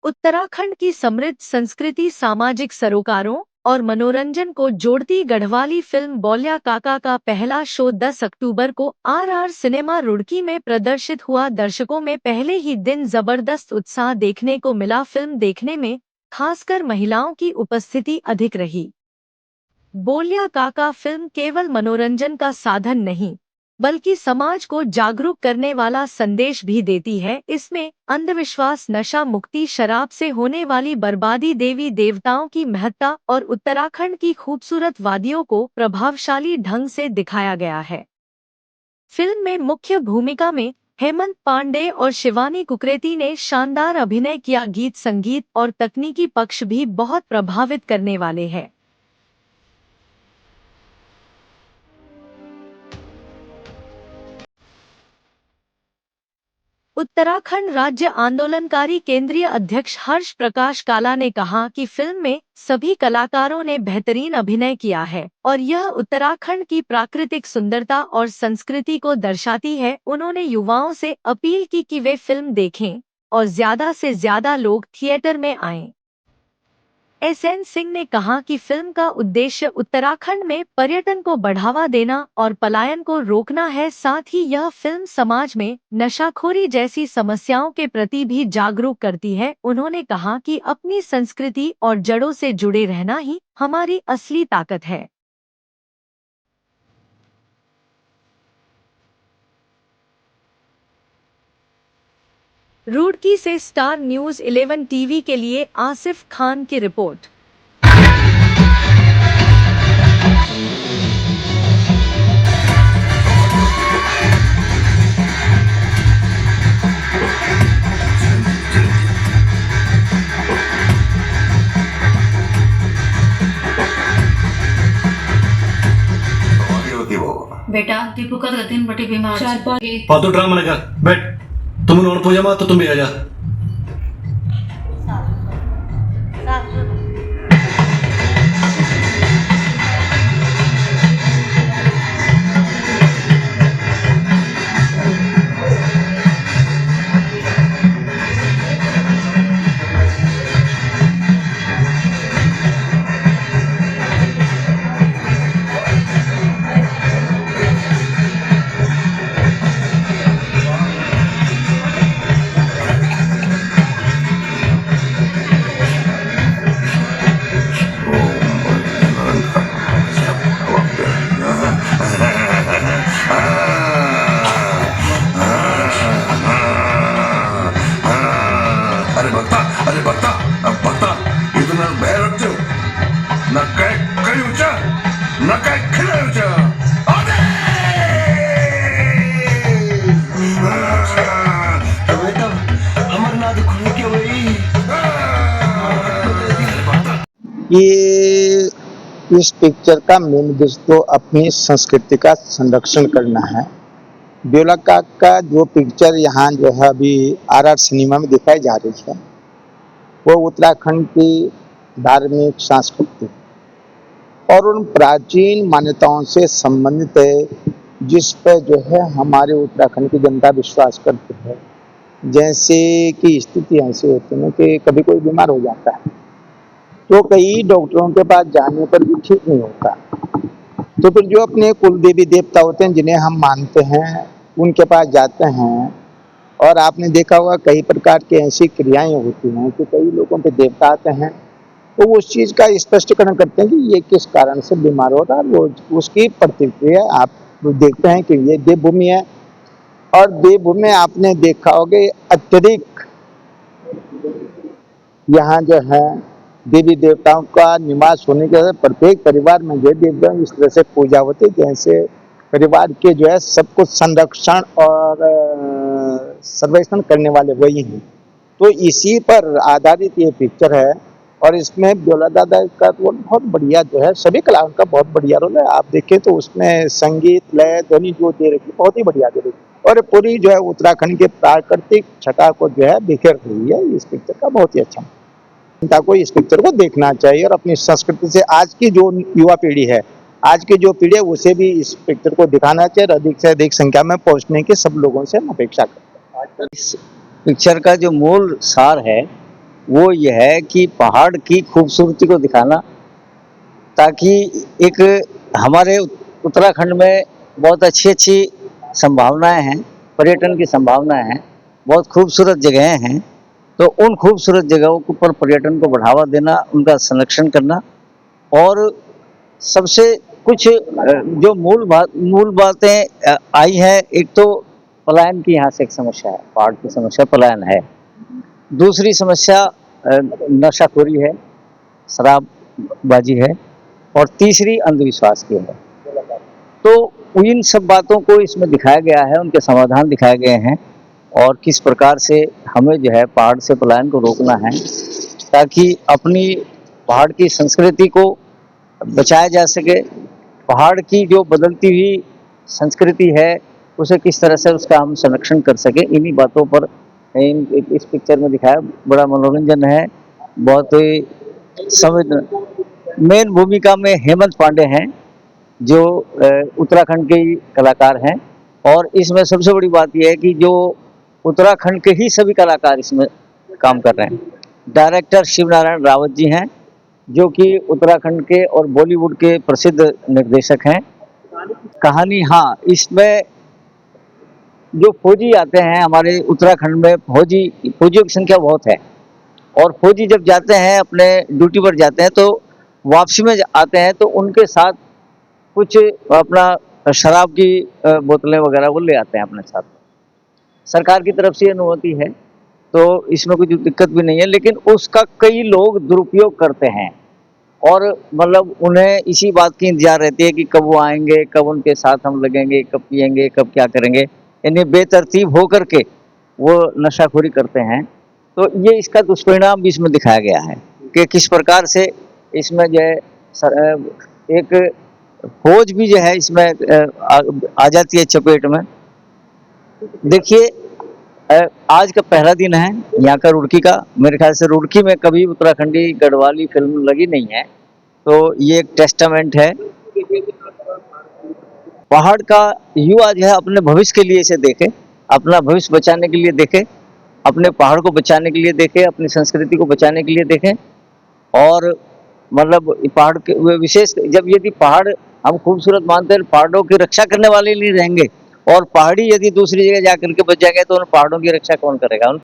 उत्तराखंड की समृद्ध संस्कृति, सामाजिक सरोकारों और मनोरंजन को जोड़ती गढ़वाली फिल्म बोल्या काका का पहला शो 10 अक्टूबर को आर सिनेमा रुड़की में प्रदर्शित हुआ। दर्शकों में पहले ही दिन जबरदस्त उत्साह देखने को मिला। फिल्म देखने में खासकर महिलाओं की उपस्थिति अधिक रही। बोल्या काका फिल्म केवल मनोरंजन का साधन नहीं, बल्कि समाज को जागरूक करने वाला संदेश भी देती है। इसमें अंधविश्वास, नशा मुक्ति, शराब से होने वाली बर्बादी, देवी देवताओं की महत्ता और उत्तराखंड की खूबसूरत वादियों को प्रभावशाली ढंग से दिखाया गया है। फिल्म में मुख्य भूमिका में हेमंत पांडे और शिवानी कुकरेती ने शानदार अभिनय किया। गीत, संगीत और तकनीकी पक्ष भी बहुत प्रभावित करने वाले हैं। उत्तराखंड राज्य आंदोलनकारी केंद्रीय अध्यक्ष हर्ष प्रकाश काला ने कहा कि फिल्म में सभी कलाकारों ने बेहतरीन अभिनय किया है और यह उत्तराखंड की प्राकृतिक सुंदरता और संस्कृति को दर्शाती है। उन्होंने युवाओं से अपील की कि वे फिल्म देखें और ज्यादा से ज्यादा लोग थिएटर में आएं। एसएन सिंह ने कहा कि फिल्म का उद्देश्य उत्तराखंड में पर्यटन को बढ़ावा देना और पलायन को रोकना है। साथ ही यह फिल्म समाज में नशाखोरी जैसी समस्याओं के प्रति भी जागरूक करती है। उन्होंने कहा कि अपनी संस्कृति और जड़ों से जुड़े रहना ही हमारी असली ताकत है। रुड़की से स्टार न्यूज़ 11 टीवी के लिए आसिफ खान की रिपोर्ट। बेटा दीपू का दिन बड़ी बीमार फालतू ड्रामा मत कर, बैठ। तुम नोट पूजा मत, तो तुम भी आ जा। अरे बता इतना बैर रखते हो न कहीं ऊंचा न कहीं खिले ऊंचा। अमरनाथ खुल के वही ये इस पिक्चर का मेन उद्देश्य तो अपनी संस्कृति का संरक्षण करना है। बोल्या काका का जो पिक्चर यहाँ जो है अभी आर सिनेमा में दिखाई जा रही है, वो उत्तराखंड की धार्मिक, सांस्कृतिक और उन प्राचीन मान्यताओं से संबंधित है, जिस पर जो है हमारे उत्तराखंड की जनता विश्वास करती है। जैसे कि स्थिति ऐसी होती है कि कभी कोई बीमार हो जाता है तो कई डॉक्टरों के पास जाने पर भी ठीक नहीं होता, तो फिर जो अपने कुल देवी देवता होते हैं जिन्हें हम मानते हैं उनके पास जाते हैं। और आपने देखा होगा कई प्रकार की ऐसी क्रियाएं होती हैं कि कई लोगों पे देवता आते हैं, तो वो उस चीज़ का स्पष्टीकरण करते हैं कि ये किस कारण से बीमार हो रहा है। वो उसकी प्रतिक्रिया आप देखते हैं कि ये देवभूमि है, और देवभूमि आपने देखा होगा अत्यधिक यहाँ जो है देवी देवताओं का निवास होने के वजह प्रत्येक परिवार में जो देवताओं इस तरह से पूजा होती है जैसे परिवार के जो है सब कुछ संरक्षण और सर्वेक्षण करने वाले वही हैं। तो इसी पर आधारित ये पिक्चर है और इसमें बोल्या दादा का रोल बहुत बढ़िया जो है, सभी कलाकारों का बहुत बढ़िया रोल है। आप देखें तो उसमें संगीत, लय, ध्वनि जो दे रखी बहुत ही बढ़िया दे रखी और पूरी जो है उत्तराखंड के प्राकृतिक छटा को जो है बिखेर रही है। इस पिक्चर का बहुत ही अच्छा, जनता को इस पिक्चर को देखना चाहिए और अपनी संस्कृति से आज की जो युवा पीढ़ी है, आज की जो पीढ़ी है उसे भी इस पिक्चर को दिखाना चाहिए और अधिक से अधिक संख्या में पहुंचने की सब लोगों से हम अपेक्षा करते हैं। इस पिक्चर का जो मूल सार है वो ये है कि पहाड़ की खूबसूरती को दिखाना, ताकि एक हमारे उत्तराखंड में बहुत अच्छी अच्छी संभावनाएं हैं, पर्यटन की संभावनाएं हैं, बहुत खूबसूरत जगहें हैं। तो उन खूबसूरत जगहों के ऊपर पर्यटन को बढ़ावा देना, उनका संरक्षण करना, और सबसे कुछ जो मूल बातें आई हैं, एक तो पलायन की यहाँ से एक समस्या है, पहाड़ की समस्या पलायन है। दूसरी समस्या नशाखोरी है, शराबबाजी है, और तीसरी अंधविश्वास की है। तो इन सब बातों को इसमें दिखाया गया है, उनके समाधान दिखाए गए हैं, और किस प्रकार से हमें जो है पहाड़ से पलायन को रोकना है, ताकि अपनी पहाड़ की संस्कृति को बचाया जा सके। पहाड़ की जो बदलती हुई संस्कृति है, उसे किस तरह से उसका हम संरक्षण कर सके, इन्हीं बातों पर इस पिक्चर में दिखाया। बड़ा मनोरंजन है, बहुत मेन भूमिका में हेमंत पांडे हैं, जो उत्तराखंड के ही कलाकार हैं। और इसमें सबसे बड़ी बात यह है कि जो उत्तराखंड के ही सभी कलाकार इसमें काम कर रहे हैं। डायरेक्टर शिव नारायण रावत जी हैं, जो कि उत्तराखंड के और बॉलीवुड के प्रसिद्ध निर्देशक हैं। कहानी, हाँ, इसमें जो फौजी आते हैं हमारे उत्तराखंड में, फौजियों की संख्या बहुत है, और फौजी जब जाते हैं अपने ड्यूटी पर जाते हैं, तो वापसी में आते हैं तो उनके साथ कुछ अपना शराब की बोतलें वगैरह वो ले आते हैं अपने साथ। सरकार की तरफ से अनुमति है, तो इसमें कोई दिक्कत भी नहीं है, लेकिन उसका कई लोग दुरुपयोग करते हैं, और मतलब उन्हें इसी बात की इंतजार रहती है कि कब वो आएंगे, कब उनके साथ हम लगेंगे, कब पिएंगे, कब क्या करेंगे, यानी बेतरतीब होकर के वो नशाखोरी करते हैं। तो ये इसका दुष्परिणाम भी इसमें दिखाया गया है कि किस प्रकार से इसमें जो है एक फौज भी जो है इसमें आ जाती है चपेट में। देखिए, आज का पहला दिन है यहाँ का रुड़की का। मेरे ख्याल से रुड़की में कभी उत्तराखंडी गढ़वाली फिल्म लगी नहीं है, तो ये एक टेस्टामेंट है। पहाड़ का युवा जो है अपने भविष्य के लिए इसे देखे, अपना भविष्य बचाने के लिए देखे, अपने पहाड़ को बचाने के लिए देखे, अपनी संस्कृति को बचाने के लिए देखे। और मतलब पहाड़ के विशेष, जब यदि पहाड़ हम खूबसूरत मानते हैं, पहाड़ों की रक्षा करने वाले नहीं रहेंगे, और पहाड़ी यदि दूसरी जगह जाकर के बच जाएंगे, तो उन पहाड़ों की रक्षा कौन करेगा?